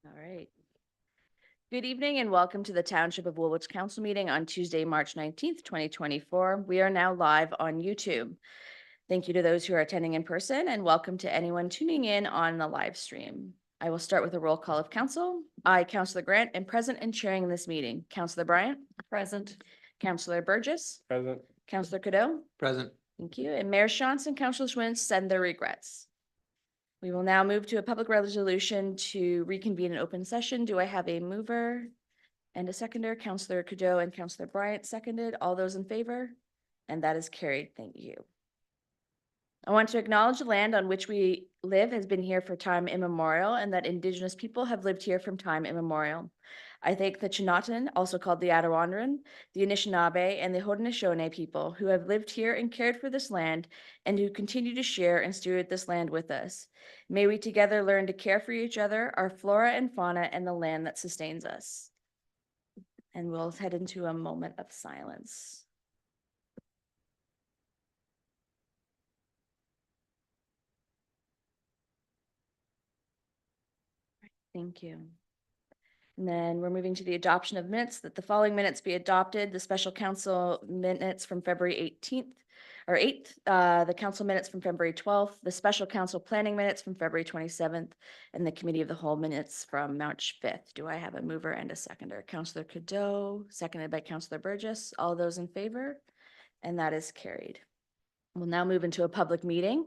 All right. Good evening and welcome to the Township of Woolwich Council meeting on Tuesday, March 19th, 2024. We are now live on YouTube. Thank you to those who are attending in person and welcome to anyone tuning in on the live stream. I will start with a roll call of council. I, Councillor Grant, am present and chairing this meeting. Councillor Bryant? Present. Councillor Burgess? Present. Councillor Cadeau? Present. Thank you. And Mayor Shantz and Councillor Schwinn send their regrets. We will now move to a public resolution to reconvene an open session. Do I have a mover and a seconder? Councillor Cadeau and Councillor Bryant seconded. All those in favor? And that is carried. Thank you. I want to acknowledge the land on which we live has been here for time immemorial and that Indigenous people have lived here from time immemorial. I thank the Chinatan, also called the Attawandaron, the Anishinaabe, and the Haudenosaunee people who have lived here and cared for this land and who continue to share and steward this land with us. May we together learn to care for each other, our flora and fauna, and the land that sustains us. And we'll head into a moment of silence. Thank you. And then we're moving to the adoption of minutes, that the following minutes be adopted: the special council minutes from February 18th or 8th, the council minutes from February 12th, the special council planning minutes from February 27th, and the committee of the whole minutes from March 5th. Do I have a mover and a seconder? Councillor Cadeau, seconded by Councillor Burgess. All those in favor? And that is carried. We'll now move into a public meeting.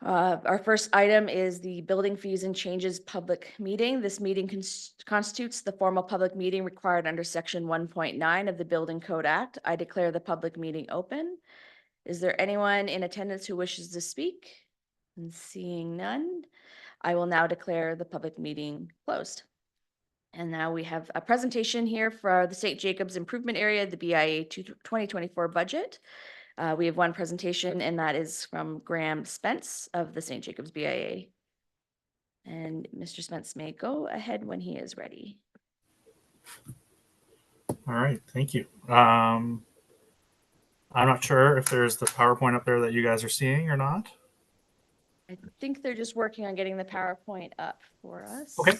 Our first item is the building fees and changes public meeting. This meeting constitutes the formal public meeting required under section 1.9 of the Building Code Act. I declare the public meeting open. Is there anyone in attendance who wishes to speak? And seeing none, I will now declare the public meeting closed. And now we have a presentation here for the St. Jacobs Improvement Area, the BIA 2024 budget. We have one presentation, and that is from Graham Spence of the St. Jacobs BIA. And Mr. Spence may go ahead when he is ready. All right, thank you. I'm not sure if there's the PowerPoint up there that you guys are seeing or not. I think they're just working on getting the PowerPoint up for us. Okay.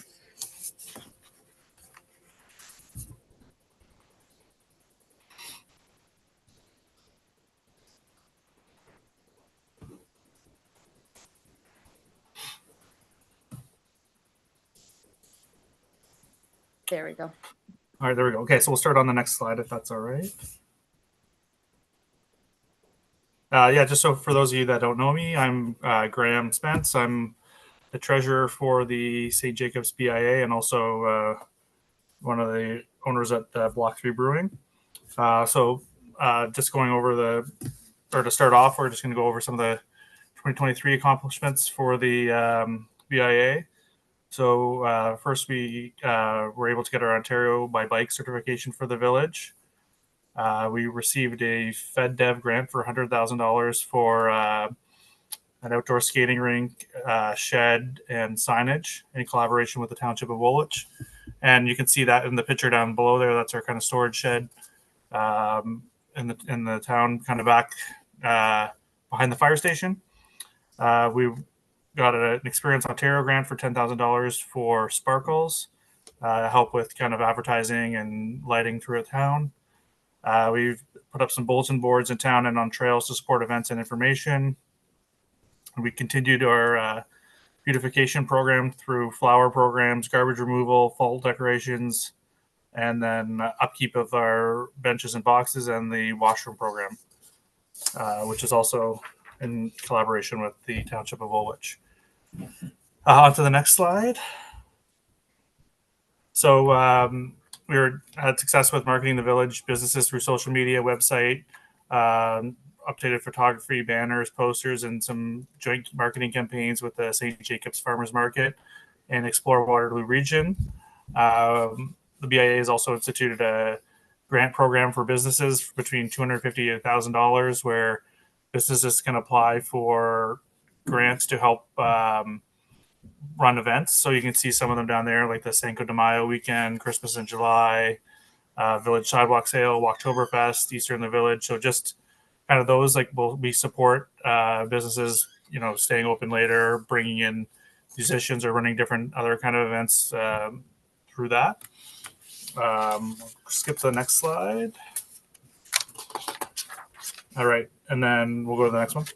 There we go. All right, there we go. Okay, so we'll start on the next slide if that's all right. Yeah, just so for those of you that don't know me, I'm Graham Spence. I'm the treasurer for the St. Jacobs BIA and also one of the owners at Block 3 Brewing. Just going over to start off, we're just going to go over some of the 2023 accomplishments for the BIA. So first, we were able to get our Ontario by Bike certification for the village. We received a FedDev grant for $100,000 for an outdoor skating rink, shed, and signage in collaboration with the Township of Woolwich. And you can see that in the picture down below there. That's our kind of storage shed in the town, kind of back behind the fire station. We got an Experience Ontario grant for $10,000 for sparkles, help with kind of advertising and lighting throughout town. We've put up some bulletin boards in town and on trails to support events and information. We continued our beautification program through flower programs, garbage removal, fall decorations, and then upkeep of our benches and boxes and the washroom program, which is also in collaboration with the Township of Woolwich. On to the next slide. So we had success with marketing the village businesses through social media, website, updated photography, banners, posters, and some joint marketing campaigns with the St. Jacobs Farmers Market and Explore Waterloo region. The BIA has also instituted a grant program for businesses between $250 and $1,000 where businesses can apply for grants to help run events. So you can see some of them down there, like the Cinco de Mayo weekend, Christmas in July, Village Sidewalk Sale, Walktoberfest, Easter in the Village. So just kind of those, like we support businesses, staying open later, bringing in musicians are running different other kind of events through that. Skip to the next slide. All right, and then we'll go to the next one.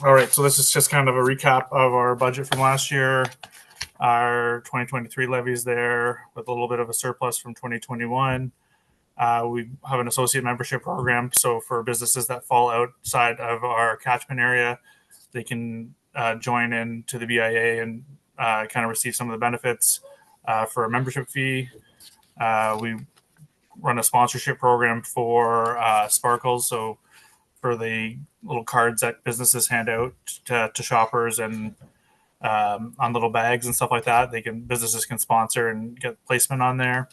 All right, so this is just kind of a recap of our budget from last year. Our 2023 levies there with a little bit of a surplus from 2021. We have an associate membership program, so for businesses that fall outside of our catchment area, they can join into the BIA and kind of receive some of the benefits for a membership fee. We run a sponsorship program for Sparkles, so for the little cards that businesses hand out to shoppers and on little bags and stuff like that, businesses can sponsor and get placement on there.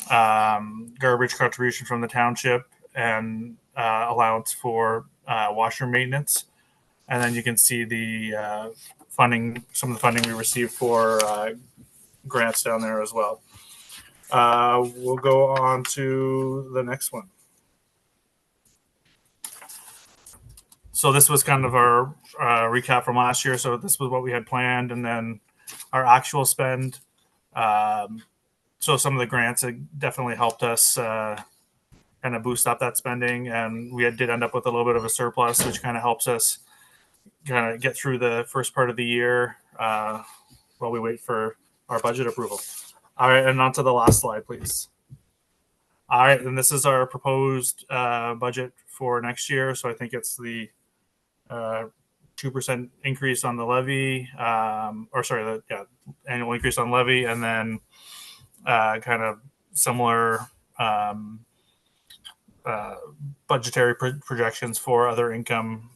Garbage contribution from the township and allowance for washer maintenance. And then you can see the funding, some of the funding we received for grants down there as well. We'll go on to the next one. So this was kind of our recap from last year. So this was what we had planned, and then our actual spend. So some of the grants definitely helped us kind of boost up that spending, and we did end up with a little bit of a surplus, which kind of helps us kind of get through the first part of the year while we wait for our budget approval. All right, and on to the last slide, please. All right, and this is our proposed budget for next year. So I think it's the 2% increase on the levy, annual increase on levy, and then kind of similar budgetary projections for other income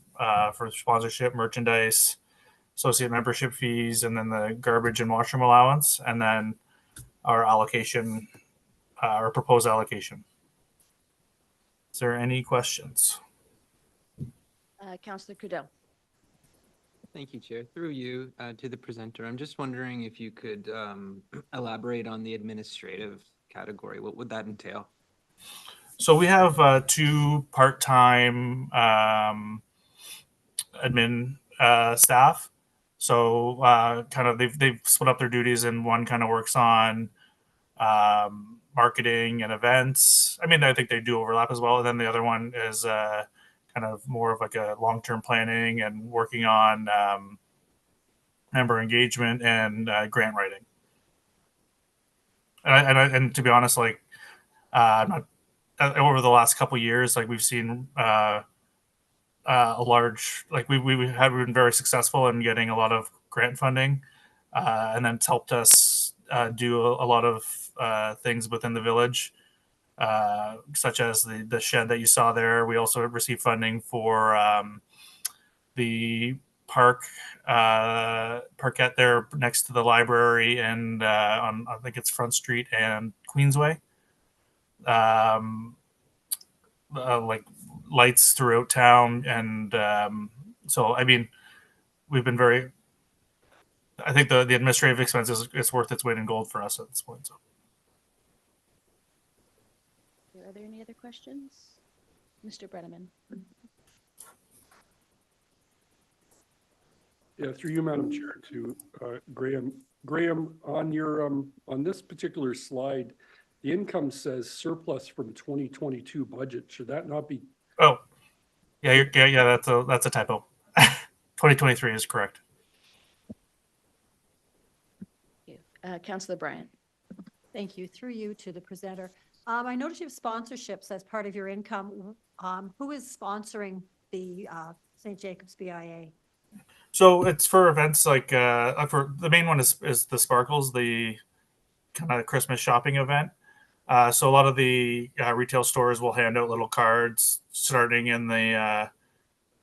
for sponsorship, merchandise, associate membership fees, and then the garbage and washroom allowance, and then our allocation, our proposed allocation. Is there any questions? Councillor Crudell. Thank you, Chair. Through you to the presenter, I'm just wondering if you could elaborate on the administrative category. What would that entail? So we have two part-time admin staff. So kind of they've split up their duties, and one kind of works on marketing and events. I mean, I think they do overlap as well. And then the other one is kind of more of like a long-term planning and working on member engagement and grant writing. And to be honest, like over the last couple of years, like we've seen a large, like we've been very successful in getting a lot of grant funding, and then it's helped us do a lot of things within the village, such as the shed that you saw there. We also received funding for the parkette there next to the library and on, I think it's Front Street and Queensway. Like lights throughout town, and so I mean, we've been very. I think the administrative expenses is worth its weight in gold for us at this point. So, are there any other questions, Mr. Brenneman? Yeah, through you, Madam Chair, to Graham. Graham, on your on this particular slide, the income says surplus from 2022 budget. Should that not be? Oh, yeah, that's a typo. 2023 is correct. Councillor Bryant. Thank you. Through you to the presenter. I noticed you have sponsorships as part of your income. Who is sponsoring the St. Jacobs BIA? So it's for events like for the main one is the Sparkles, the kind of Christmas shopping event. So a lot of the retail stores will hand out little cards starting in the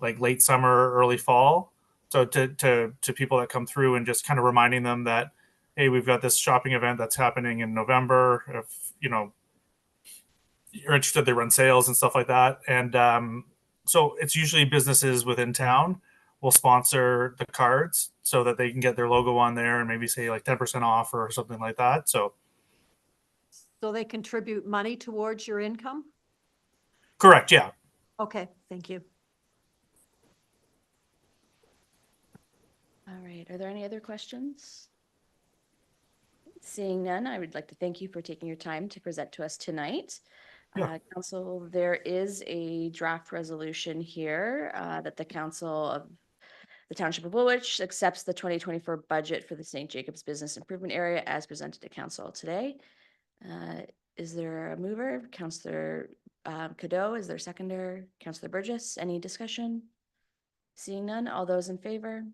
like late summer, early fall. So to people that come through and just kind of reminding them that, hey, we've got this shopping event that's happening in November. If you're interested, they run sales and stuff like that. And so it's usually businesses within town will sponsor the cards so that they can get their logo on there and maybe say like 10% off or something like that. So they contribute money towards your income? Correct, yeah. Okay, thank you. All right, are there any other questions? Seeing none, I would like to thank you for taking your time to present to us tonight. Yeah. Council, there is a draft resolution here that the Council of the Township of Woolwich accepts the 2024 budget for the St. Jacobs Business Improvement Area as presented to Council today. Is there a mover? Councillor Cadeau, is there a seconder? Councillor Burgess, any discussion? Seeing none, all those in favor?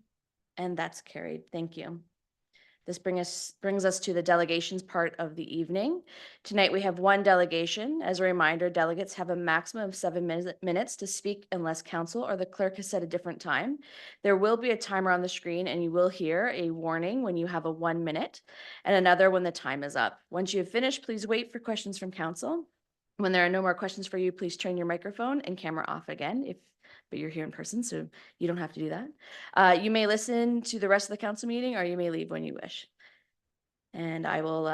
And that's carried. Thank you. This brings us to the delegations part of the evening. Tonight, we have one delegation. As a reminder, delegates have a maximum of 7 minutes to speak unless council or the clerk has set a different time. There will be a timer on the screen and you will hear a warning when you have a 1 minute and another when the time is up. Once you have finished, please wait for questions from council. When there are no more questions for you, please turn your microphone and camera off again, but you're here in person, so you don't have to do that. You may listen to the rest of the council meeting or you may leave when you wish. And I will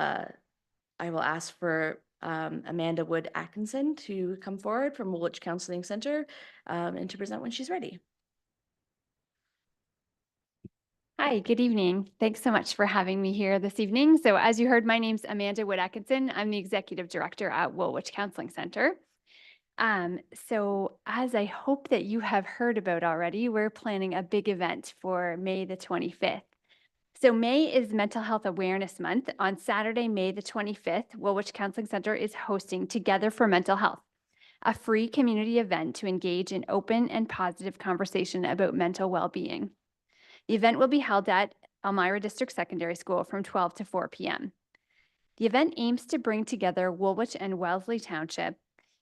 ask for Amanda Wood Atkinson to come forward from Woolwich Counseling Center and to present when she's ready. Hi, good evening. Thanks so much for having me here this evening. So as you heard, my name's Amanda Wood Atkinson. I'm the Executive Director at Woolwich Counseling Center. So as I hope that you have heard about already, we're planning a big event for May the 25th. So May is Mental Health Awareness Month. On Saturday, May the 25th, Woolwich Counseling Center is hosting Together for Mental Health, a free community event to engage in open and positive conversation about mental well-being. The event will be held at Elmira District Secondary School from 12 to 4 p.m. The event aims to bring together Woolwich and Wellesley Township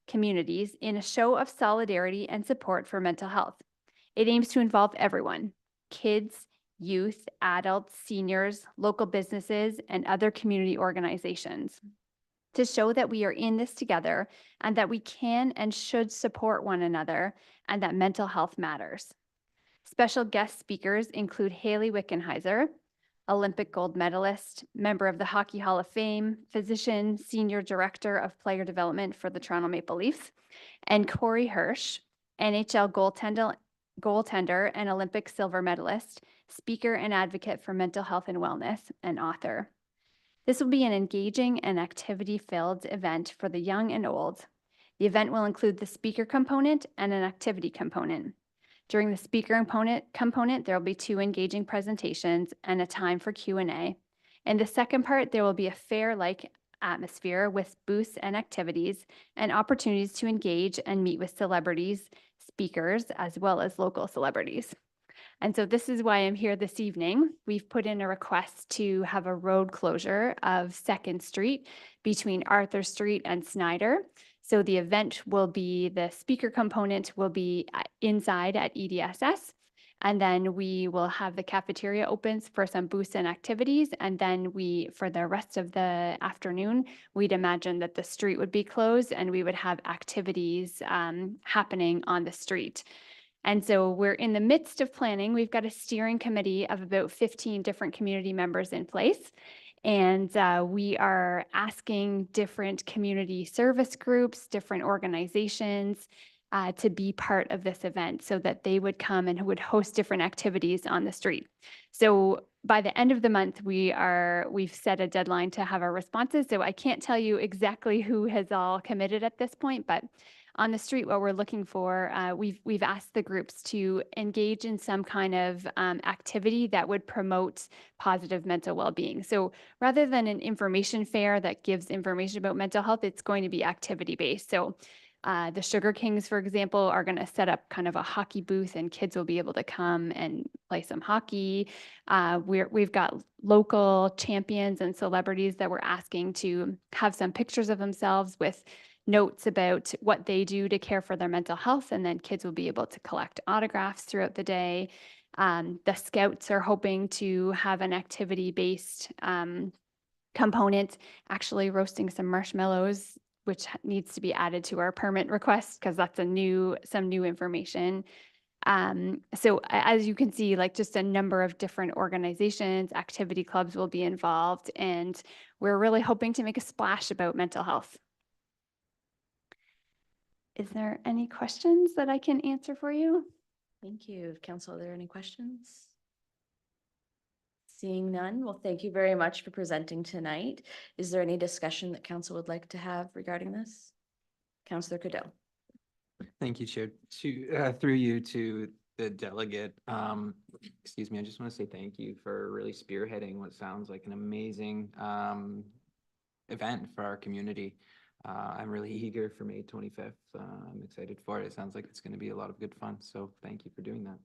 communities in a show of solidarity and support for mental health. It aims to involve everyone: kids, youth, adults, seniors, local businesses, and other community organizations, to show that we are in this together and that we can and should support one another and that mental health matters. Special guest speakers include Haley Wickenheiser, Olympic gold medalist, member of the Hockey Hall of Fame, physician, senior director of player development for the Toronto Maple Leafs, and Corey Hirsch, NHL goaltender and Olympic silver medalist, speaker and advocate for mental health and wellness, and author. This will be an engaging and activity-filled event for the young and old. The event will include the speaker component and an activity component. During the speaker component, there will be 2 engaging presentations and a time for Q&A. In the second part, there will be a fair-like atmosphere with booths and activities and opportunities to engage and meet with celebrities, speakers, as well as local celebrities. And so this is why I'm here this evening. We've put in a request to have a road closure of 2nd Street between Arthur Street and Snyder. So the event will be, the speaker component will be inside at EDSS. And then we will have the cafeteria opens for some booths and activities. And then for the rest of the afternoon, we'd imagine that the street would be closed and we would have activities happening on the street. And so we're in the midst of planning. We've got a steering committee of about 15 different community members in place. And we are asking different community service groups, different organizations to be part of this event so that they would come and would host different activities on the street. So by the end of the month, we've set a deadline to have our responses. So I can't tell you exactly who has all committed at this point, but on the street, what we're looking for, we've asked the groups to engage in some kind of activity that would promote positive mental well-being. So rather than an information fair that gives information about mental health, it's going to be activity-based. So the Sugar Kings, for example, are going to set up kind of a hockey booth and kids will be able to come and play some hockey. We've got local champions and celebrities that we're asking to have some pictures of themselves with notes about what they do to care for their mental health, and then kids will be able to collect autographs throughout the day. The Scouts are hoping to have an activity-based component, actually roasting some marshmallows, which needs to be added to our permit request because that's some new information. So as you can see, like just a number of different organizations, activity clubs will be involved, and we're really hoping to make a splash about mental health. Is there any questions that I can answer for you? Thank you. Council, are there any questions? Seeing none, well, thank you very much for presenting tonight. Is there any discussion that council would like to have regarding this? Councillor Cadell. Thank you, Chair. Through you to the delegate, excuse me, I just want to say thank you for really spearheading what sounds like an amazing event for our community. I'm really eager for May 25th. I'm excited for it. It sounds like it's going to be a lot of good fun. So thank you for doing that.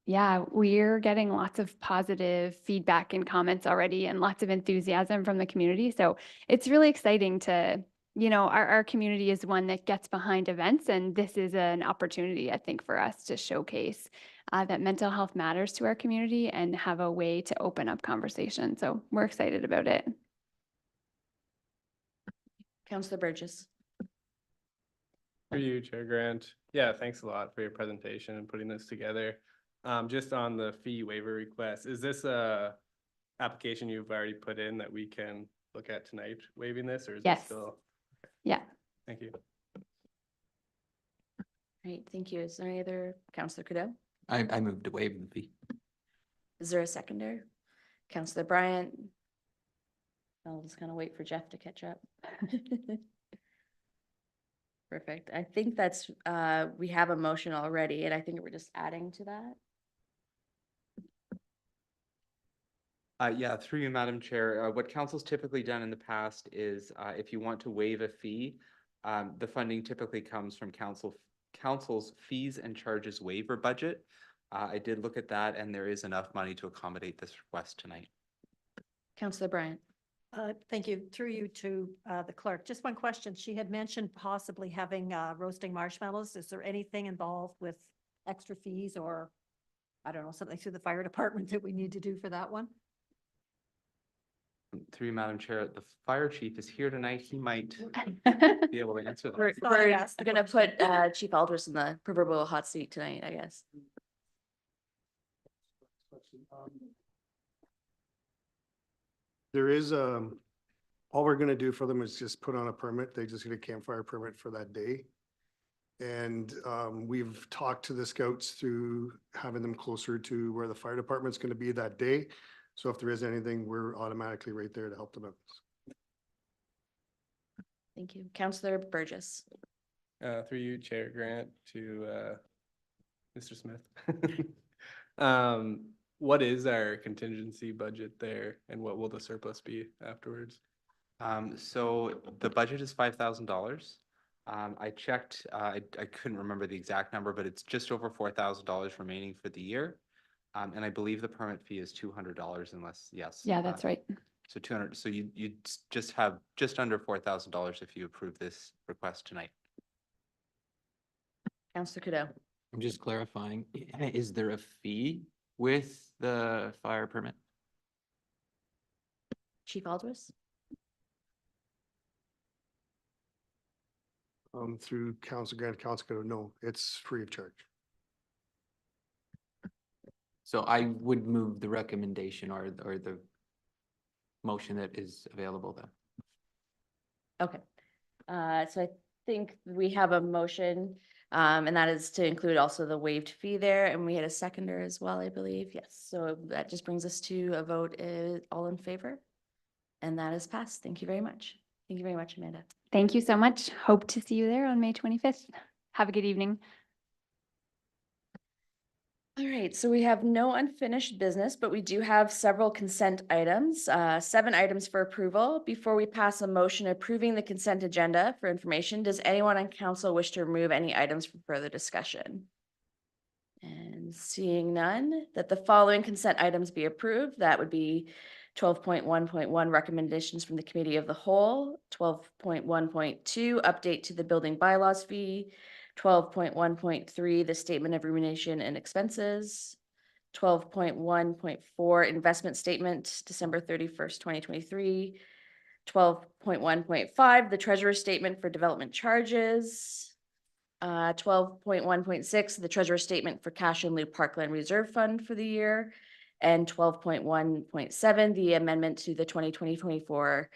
Yeah, we're getting lots of positive feedback and comments already and lots of enthusiasm from the community. So it's really exciting to, our community is one that gets behind events, and this is an opportunity, I think, for us to showcase that mental health matters to our community and have a way to open up conversation. So we're excited about it. Councillor Burgess. For you, Chair Grant. Yeah, thanks a lot for your presentation and putting this together. Just on the fee waiver request, is this a application you've already put in that we can look at tonight, waiving this, or is it Yes. still? Yeah. Thank you. Great, thank you. Is there any other, Councillor Cadell? I moved to waive the fee. Is there a seconder? Councillor Bryant? I'll just kind of wait for Jeff to catch up. Perfect. I think that's, we have a motion already, and I think we're just adding to that. Yeah, through you, Madam Chair. What council's typically done in the past is if you want to waive a fee, the funding typically comes from council's fees and charges waiver budget. I did look at that, and there is enough money to accommodate this request tonight. Councillor Bryant. Thank you. Through you to the clerk. Just one question. She had mentioned possibly having roasting marshmallows. Is there anything involved with extra fees or, I don't know, something through the fire department that we need to do for that one? Through you, Madam Chair, the fire chief is here tonight. He might be able to answer that. We're Thought I'd ask the gonna put Chief Aldris in the proverbial hot seat tonight, I guess. There is, all we're gonna do for them is just put on a permit. They just get a campfire permit for that day. And we've talked to the scouts through having them closer to where the fire department's gonna be that day. So if there is anything, we're automatically right there to help them out. Thank you. Councillor Burgess. Through you, Chair Grant, to Mr. Smith. What is our contingency budget there, and what will the surplus be afterwards? So the budget is $5,000. I checked, I couldn't remember the exact number, but it's just over $4,000 remaining for the year. And I believe the permit fee is $200 unless, yes. Yeah, that's right. So 200, so you just have just under $4,000 if you approve this request tonight. Councillor Cadell. I'm just clarifying, is there a fee with the fire permit? Chief Aldris. Through Council Grant, Council, no, it's free of charge. So I would move the recommendation or the motion that is available then. Okay. So I think we have a motion, and that is to include also the waived fee there, and we had a seconder as well, I believe. Yes, so that just brings us to a vote, all in favor? And that is passed. Thank you very much. Thank you very much, Amanda. Thank you so much. Hope to see you there on May 25th. Have a good evening. All right, so we have no unfinished business, but we do have several consent items, 7 items for approval. Before we pass a motion approving the consent agenda for information, does anyone on council wish to remove any items for further discussion? And seeing none, that the following consent items be approved. That would be 12.1.1 recommendations from the Committee of the Whole, 12.1.2 update to the building bylaws fee, 12.1.3, the statement of remuneration and expenses, 12.1.4, investment statement, December 31st, 2023, 12.1.5, the treasurer's statement for development charges, 12.1.6, the treasurer's statement for cash in lieu Parkland Reserve Fund for the year, and 12.1.7, the amendment to the 2020-24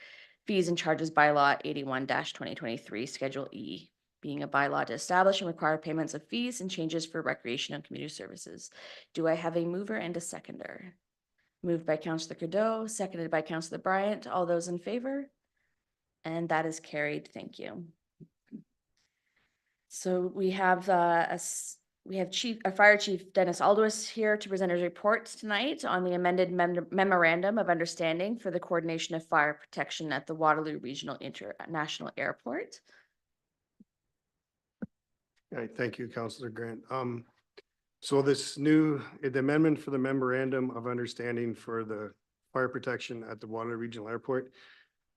fees and charges bylaw 81-2023, Schedule E, being a bylaw to establish and require payments of fees and changes for recreation and community services. Do I have a mover and a seconder? Moved by Councillor Cadeau, seconded by Councillor Bryant. All those in favor? And that is carried. Thank you. So we have Fire Chief Dennis Aldous here to present his reports tonight on the amended memorandum of understanding for the coordination of fire protection at the Waterloo Regional International Airport. All right, thank you, Councillor Grant. So the amendment for the memorandum of understanding for the fire protection at the Waterloo Regional Airport,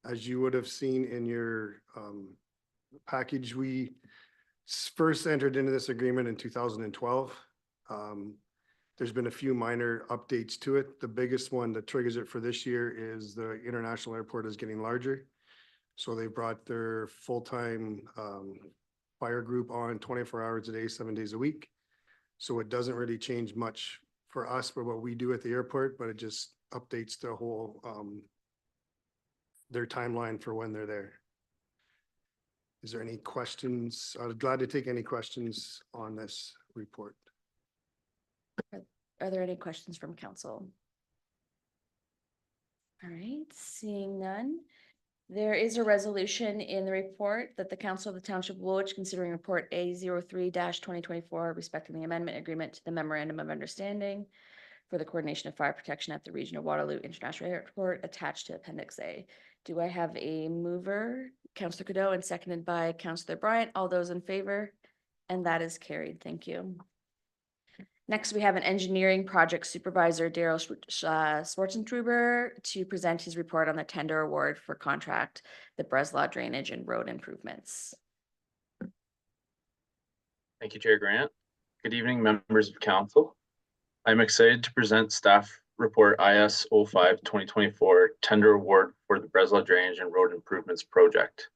as you would have seen in your package, we first entered into this agreement in 2012. There's been a few minor updates to it. The biggest one that triggers it for this year is the international airport is getting larger. So they brought their full-time fire group on 24 hours a day, 7 days a week. So it doesn't really change much for us for what we do at the airport, but it just updates the whole their timeline for when they're there. Is there any questions? I'd glad to take any questions on this report. Are there any questions from council? All right, seeing none. There is a resolution in the report that the Council of the Township of Woolwich, considering report A03-2024, respecting the amendment agreement to the memorandum of understanding for the coordination of fire protection at the region of Waterloo International Airport, attached to Appendix A. Do I have a mover? Councillor Cadeau, and seconded by Councillor Bryant. All those in favor? And that is carried. Thank you. Next, we have an engineering project supervisor, Daryl Schwartzentruber, to present his report on the tender award for contract, the Breslau drainage and road improvements. Thank you, Chair Grant. Good evening, members of council. I'm excited to present staff report IS 05-2024 tender award for the Breslau drainage and road improvements project.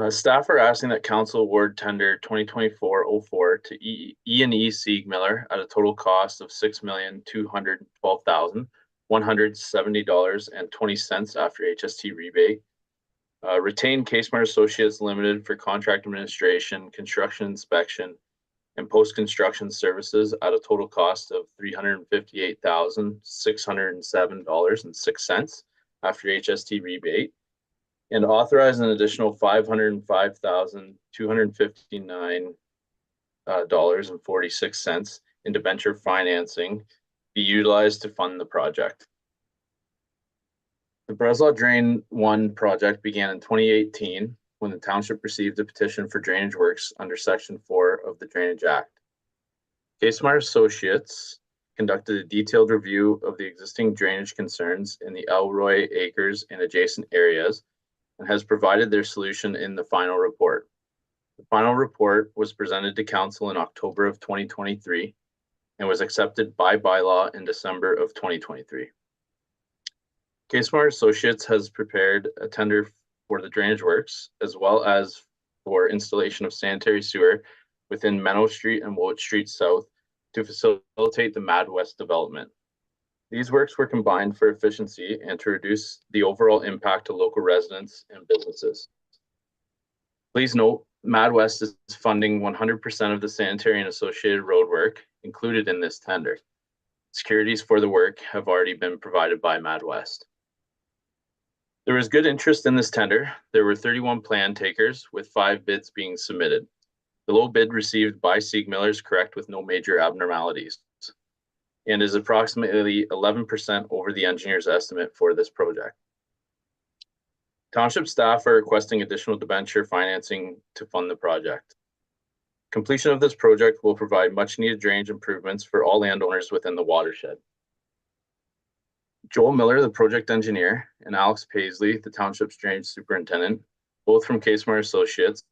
Staff are asking that council award tender 2024-04 to E&E Siegmiller at a total cost of $6,212,170.20 after HST rebate. Retain Casemar Associates Limited for contract administration, construction inspection, and post-construction services at a total cost of $358,607.06 after HST rebate, and authorize an additional $505,259.46 in debenture financing be utilized to fund the project. The Breslau Drain 1 project began in 2018 when the township received a petition for drainage works under Section 4 of the Drainage Act. Casemar Associates conducted a detailed review of the existing drainage concerns in the Elroy Acres and adjacent areas and has provided their solution in the final report. The final report was presented to council in October of 2023 and was accepted by bylaw in December of 2023. Casemar Associates has prepared a tender for the drainage works, as well as for installation of sanitary sewer within Menno Street and Woolwich Street South to facilitate the Mad West development. These works were combined for efficiency and to reduce the overall impact to local residents and businesses. Please note, Mad West is funding 100% of the sanitary and associated road work included in this tender. Securities for the work have already been provided by Mad West. There was good interest in this tender. There were 31 plan takers with 5 bids being submitted. The low bid received by Siegmiller is correct with no major abnormalities and is approximately 11% over the engineer's estimate for this project. Township staff are requesting additional debenture financing to fund the project. Completion of this project will provide much needed drainage improvements for all landowners within the watershed. Joel Miller, the project engineer, and Alex Paisley, the township's drainage superintendent, both from Casemar Associates,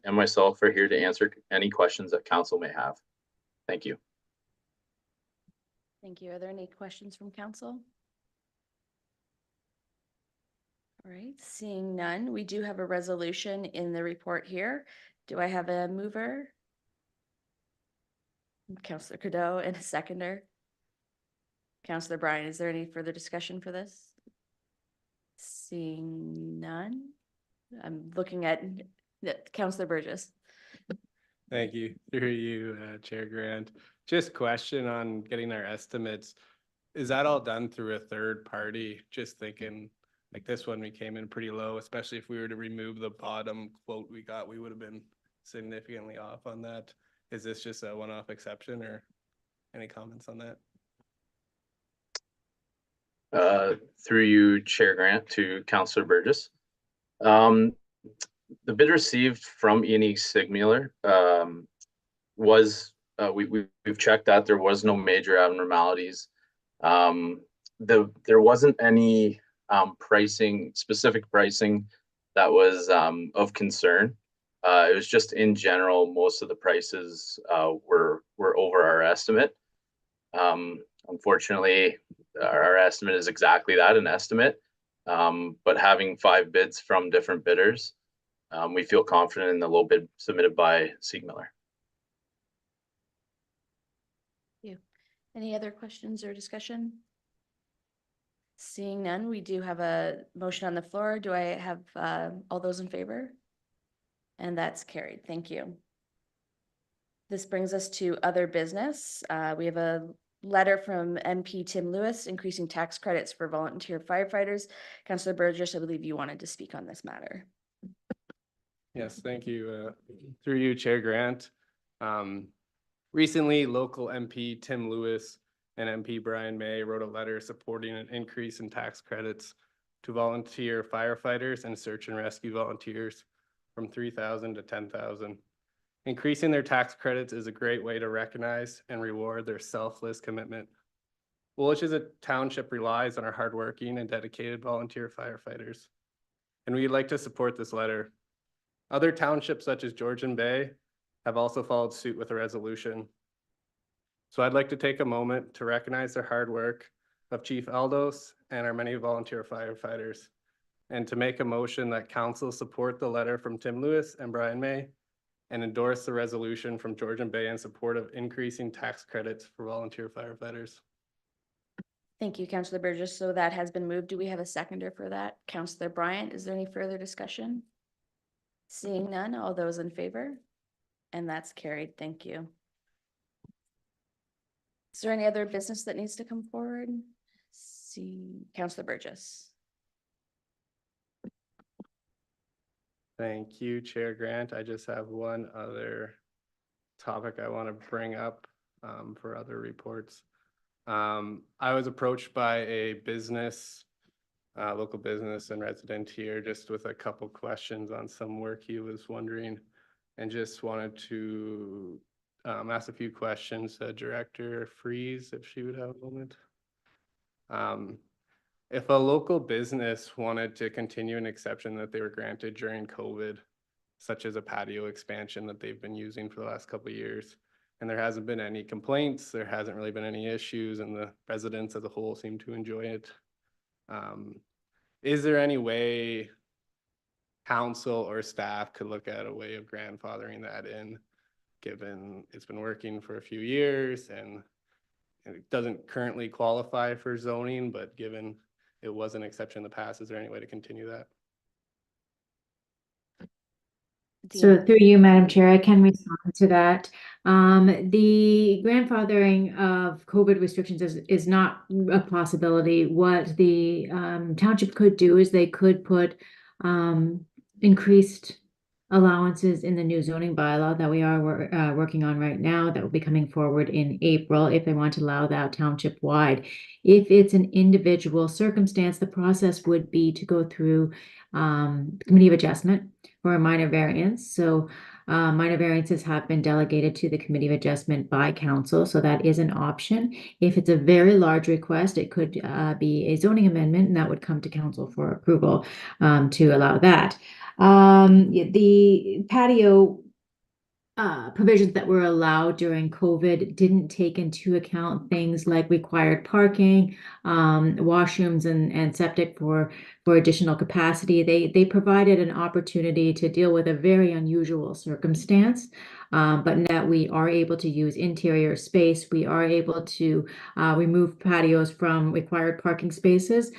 and myself are here to answer any questions that council may have. Thank you. Thank you. Are there any questions from council? All right, seeing none, we do have a resolution in the report here. Do I have a mover? Councillor Cadeau and a seconder. Councillor Bryan, is there any further discussion for this? Seeing none, I'm looking at Councillor Burgess. Thank you. Through you, Chair Grant. Just question on getting our estimates. is that all done through a third party? Just thinking, like this one, we came in pretty low, especially if we were to remove the bottom quote we got, we would have been significantly off on that. Is this just a one-off exception, or any comments on that? Through you, Chair Grant, to Councillor Burgess. The bid received from E&E Sigmuller was, we've checked that there was no major abnormalities. There wasn't any specific pricing that was of concern. It was just in general, most of the prices were over our estimate. Unfortunately, our estimate is exactly that, an estimate. But having 5 bids from different bidders, we feel confident in the low bid submitted by Sigmuller. Any other questions or discussion? Seeing none, we do have a motion on the floor. Do I have all those in favor? And that's carried. Thank you. This brings us to other business. We have a letter from MP Tim Lewis increasing tax credits for volunteer firefighters. Councillor Burgess, I believe you wanted to speak on this matter. Yes, thank you. Through you, Chair Grant. Recently, local MP Tim Lewis and MP Brian May wrote a letter supporting an increase in tax credits to volunteer firefighters and search and rescue volunteers from $3,000 to $10,000. Increasing their tax credits is a great way to recognize and reward their selfless commitment. Woolwich as a township relies on our hardworking and dedicated volunteer firefighters, and we'd like to support this letter. Other townships such as Georgian Bay have also followed suit with a resolution. So I'd like to take a moment to recognize the hard work of Chief Aldos and our many volunteer firefighters, and to make a motion that council support the letter from Tim Lewis and Brian May and endorse the resolution from Georgian Bay in support of increasing tax credits for volunteer firefighters. Thank you, Councillor Burgess. So that has been moved. Do we have a seconder for that? Councillor Bryant, is there any further discussion? Seeing none, all those in favor? And that's carried. Thank you. Is there any other business that needs to come forward? See, Councillor Burgess. Thank you, Chair Grant. I just have one other topic I want to bring up for other reports. I was approached by a business, local business and resident here, just with a couple questions on some work he was wondering, and just wanted to ask a few questions to Director Freeze, if she would have a moment. If a local business wanted to continue an exception that they were granted during COVID, such as a patio expansion that they've been using for the last couple of years, and there hasn't been any complaints, there hasn't really been any issues, and the residents as a whole seem to enjoy it, is there any way council or staff could look at a way of grandfathering that in, given it's been working for a few years and it doesn't currently qualify for zoning, but given it was an exception in the past, is there any way to continue that? So through you, Madam Chair, I can respond to that. The grandfathering of COVID restrictions is not a possibility. What the township could do is they could put increased allowances in the new zoning bylaw that we are working on right now, that will be coming forward in April, if they want to allow that township wide. If it's an individual circumstance, the process would be to go through committee of adjustment for a minor variance. So minor variances have been delegated to the committee of adjustment by council, so that is an option. If it's a very large request, it could be a zoning amendment, and that would come to council for approval to allow that. The patio provisions that were allowed during COVID didn't take into account things like required parking, washrooms and septic for additional capacity. They provided an opportunity to deal with a very unusual circumstance, but that we are able to use interior space. We are able to remove patios from required parking spaces.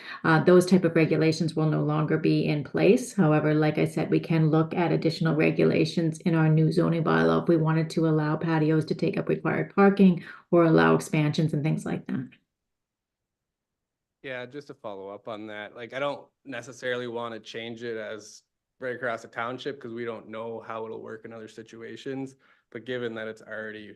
Those type of regulations will no longer be in place. However, like I said, we can look at additional regulations in our new zoning bylaw if we wanted to allow patios to take up required parking or allow expansions and things like that. Yeah, just to follow up on that, like, I don't necessarily want to change it as right across the township because we don't know how it'll work in other situations. But given that it's already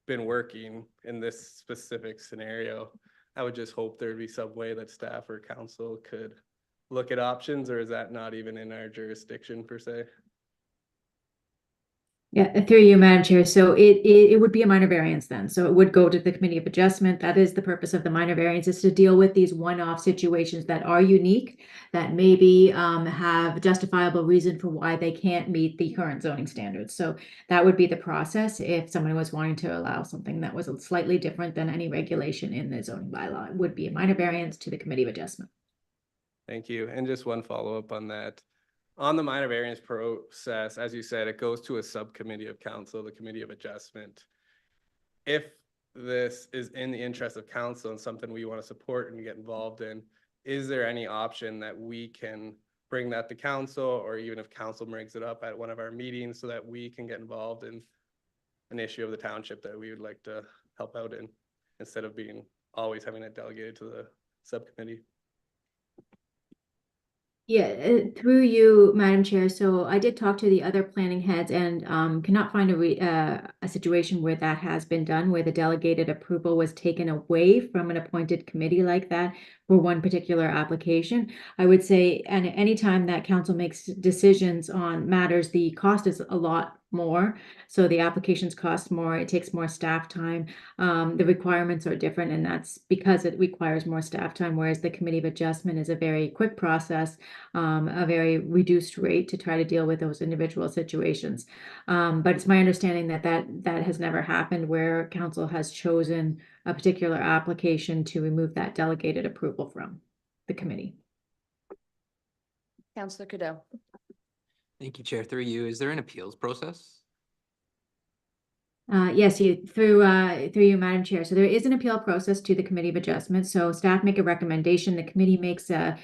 been working in this specific scenario, I would just hope there'd be some way that staff or council could look at options, or is that not even in our jurisdiction per se? Yeah, through you, Madam Chair. So it would be a minor variance then. So it would go to the Committee of Adjustment. That is the purpose of the minor variance, is to deal with these one-off situations that are unique, that maybe have justifiable reason for why they can't meet the current zoning standards. So that would be the process if someone was wanting to allow something that was slightly different than any regulation in the zoning bylaw. It would be a minor variance to the Committee of Adjustment. Thank you. And just one follow-up on that. On the minor variance process, as you said, it goes to a subcommittee of council, the Committee of Adjustment. If this is in the interest of council and something we want to support and get involved in, is there any option that we can bring that to council, or even if council brings it up at one of our meetings, so that we can get involved in an issue of the township that we would like to help out in, instead of being always having it delegated to the subcommittee? Yeah, through you, Madam Chair. So I did talk to the other planning heads and cannot find a situation where that has been done, where the delegated approval was taken away from an appointed committee like that for one particular application. I would say, and anytime that council makes decisions on matters, the cost is a lot more. So the applications cost more, it takes more staff time. The requirements are different, and that's because it requires more staff time, whereas the Committee of Adjustment is a very quick process, a very reduced rate to try to deal with those individual situations. But it's my understanding that that has never happened, where council has chosen a particular application to remove that delegated approval from the committee. Councillor Cadeau. Thank you, Chair. Through you, is there an appeals process? Yes, through you, Madam Chair. So there is an appeal process to the Committee of Adjustment. So staff make a recommendation, the committee makes a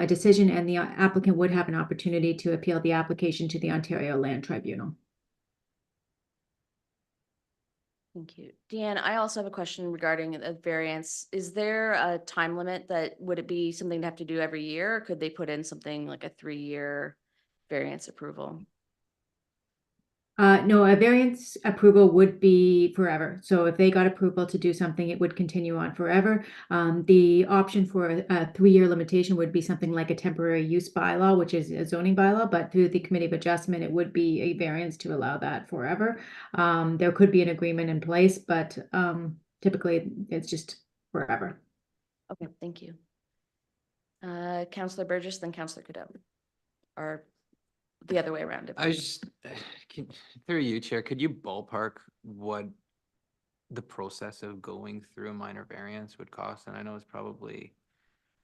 decision, and the applicant would have an opportunity to appeal the application to the Ontario Land Tribunal. Thank you. Deanne, I also have a question regarding a variance. Is there a time limit would it be something to have to do every year? Or could they put in something like a 3-year variance approval? No, a variance approval would be forever. So if they got approval to do something, it would continue on forever. The option for a 3-year limitation would be something like a temporary use bylaw, which is a zoning bylaw, but through the Committee of Adjustment, it would be a variance to allow that forever. There could be an agreement in place, but typically it's just forever. Okay, thank you. Councillor Burgess, then Councillor Cadeau. Or the other way around. I was just, through you, Chair, could you ballpark what the process of going through a minor variance would cost? And I know it's probably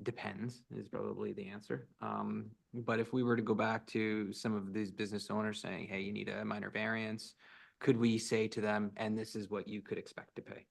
depends is probably the answer. But if we were to go back to some of these business owners saying, hey, you need a minor variance, could we say to them, and this is what you could expect to pay?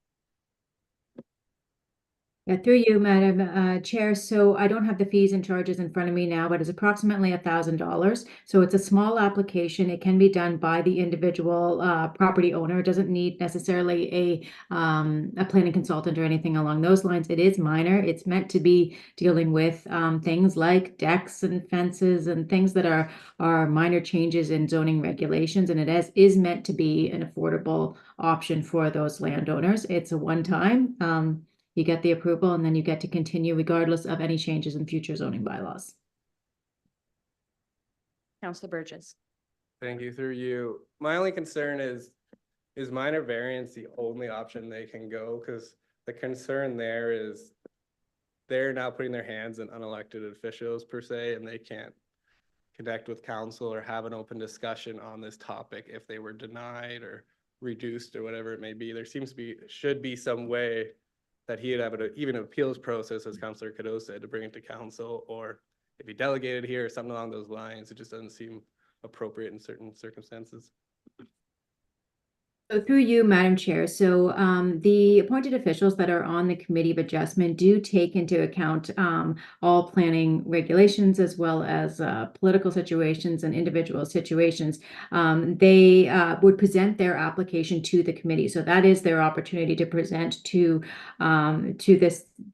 Yeah, through you, Madam Chair. So I don't have the fees and charges in front of me now, but it's approximately $1,000. So it's a small application. It can be done by the individual property owner. It doesn't need necessarily a planning consultant or anything along those lines. It is minor. It's meant to be dealing with things like decks and fences and things that are minor changes in zoning regulations, and it is meant to be an affordable option for those landowners. It's a one-time. You get the approval, and then you get to continue regardless of any changes in future zoning bylaws. Councillor Burgess. Thank you. Through you. My only concern is minor variance the only option they can go? Because the concern there is they're now putting their hands in unelected officials per se, and they can't connect with council or have an open discussion on this topic if they were denied or reduced or whatever it may be. There should be some way that he'd have even an appeals process, as Councillor Cadeau said, to bring it to council, or if he delegated here or something along those lines. It just doesn't seem appropriate in certain circumstances. So through you, Madam Chair, so the appointed officials that are on the Committee of Adjustment do take into account all planning regulations as well as political situations and individual situations. They would present their application to the committee, so that is their opportunity to present to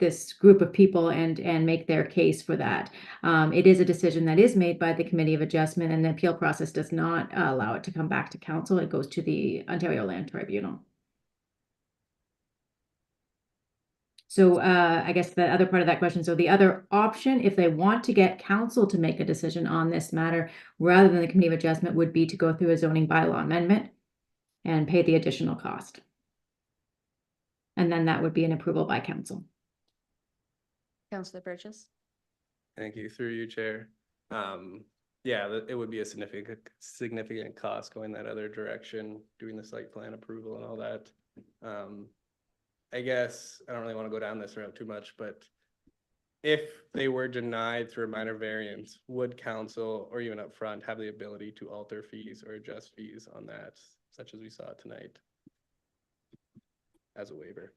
this group of people and make their case for that. It is a decision that is made by the Committee of Adjustment, and the appeal process does not allow it to come back to council. It goes to the Ontario Land Tribunal. So I guess the other part of that question, so the other option, if they want to get council to make a decision on this matter, rather than the Committee of Adjustment, would be to go through a zoning bylaw amendment and pay the additional cost. And then that would be an approval by council. Councillor Burgess. Thank you, through you, Chair. Yeah, it would be a significant cost going that other direction, doing the site plan approval and all that. I guess I don't really want to go down this route too much, but if they were denied through a minor variance, would council or even upfront have the ability to alter fees or adjust fees on that, such as we saw tonight as a waiver?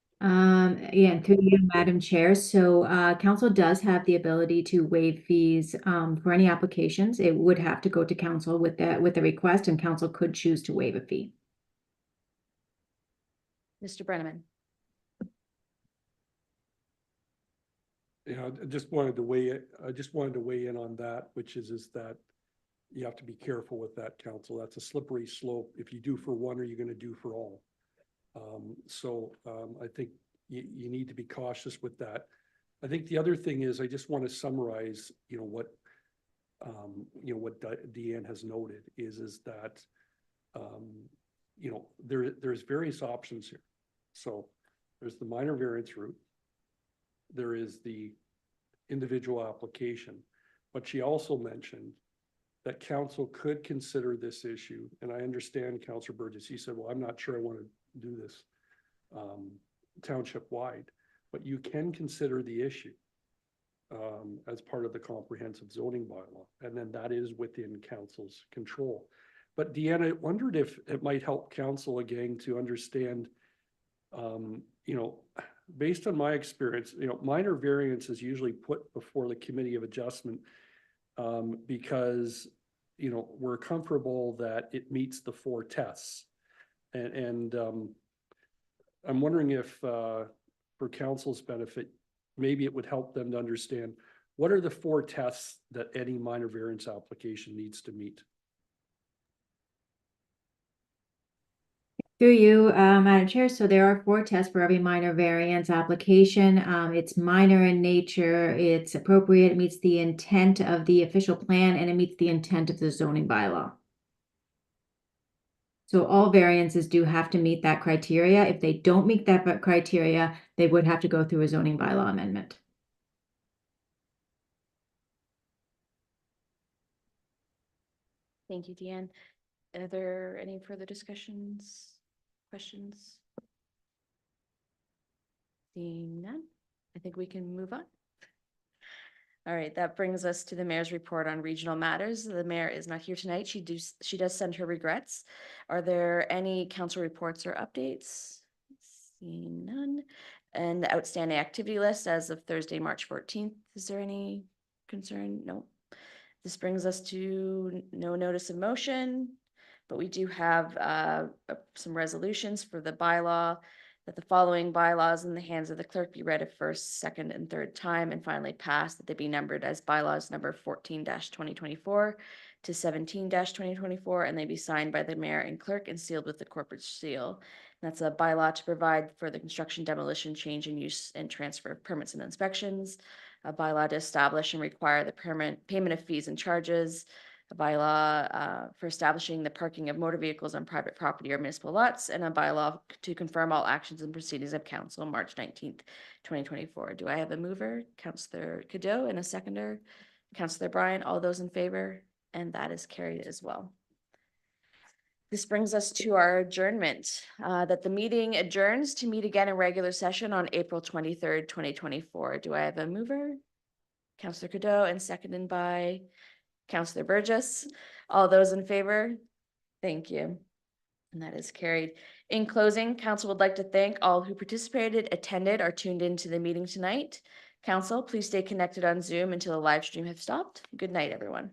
Yeah, through you, Madam Chair. So council does have the ability to waive fees for any applications. It would have to go to council with the request, and council could choose to waive a fee. Mr. Brenneman. Yeah, I just wanted to weigh in on that, which is that you have to be careful with that, council. That's a slippery slope. If you do for one, are you going to do for all? I think you need to be cautious with that. I think the other thing is, I just want to summarize, what Deanne has noted is that, there's various options here. So there's the minor variance route. There is the individual application, but she also mentioned that council could consider this issue. And I understand Councillor Burgess, he said, well, I'm not sure I want to do this township wide, but you can consider the issue as part of the comprehensive zoning bylaw. And then that is within council's control. But Deanna, I wondered if it might help council again to understand, based on my experience, minor variance is usually put before the Committee of Adjustment because, we're comfortable that it meets the 4 tests. And I'm wondering if, for council's benefit, maybe it would help them to understand what are the 4 tests that any minor variance application needs to meet. Through you, Madam Chair. So there are 4 tests for every minor variance application. It's minor in nature, it's appropriate, it meets the intent of the official plan, and it meets the intent of the zoning bylaw. So all variances do have to meet that criteria. If they don't meet that criteria, they would have to go through a zoning bylaw amendment. Thank you, Deanne. Are there any further questions? Seeing none, I think we can move on. All right, that brings us to the mayor's report on regional matters. The mayor is not here tonight. She does send her regrets. Are there any council reports or updates? Seeing none. And the outstanding activity list as of Thursday, March 14th. Is there any concern? No. This brings us to no notice of motion, but we do have some resolutions for the bylaw, that the following bylaws in the hands of the clerk be read a first, second, and third time, and finally passed, that they be numbered as bylaws number 14-2024 to 17-2024, and they be signed by the mayor and clerk and sealed with the corporate seal. And that's a bylaw to provide for the construction, demolition, change in use, and transfer of permits and inspections, a bylaw to establish and require the payment of fees and charges, a bylaw for establishing the parking of motor vehicles on private property or municipal lots, and a bylaw to confirm all actions and proceedings of council March 19th, 2024. Do I have a mover? Councillor Cadeau, and a seconder? Councillor Bryan, all those in favor? And that is carried as well. This brings us to our adjournment, that the meeting adjourns to meet again in regular session on April 23rd, 2024. Do I have a mover? Councillor Cadeau, and seconded by Councillor Burgess. All those in favor? Thank you. And that is carried. In closing, council would like to thank all who participated, attended, or tuned into the meeting tonight. Council, please stay connected on Zoom until the live stream has stopped. Good night, everyone.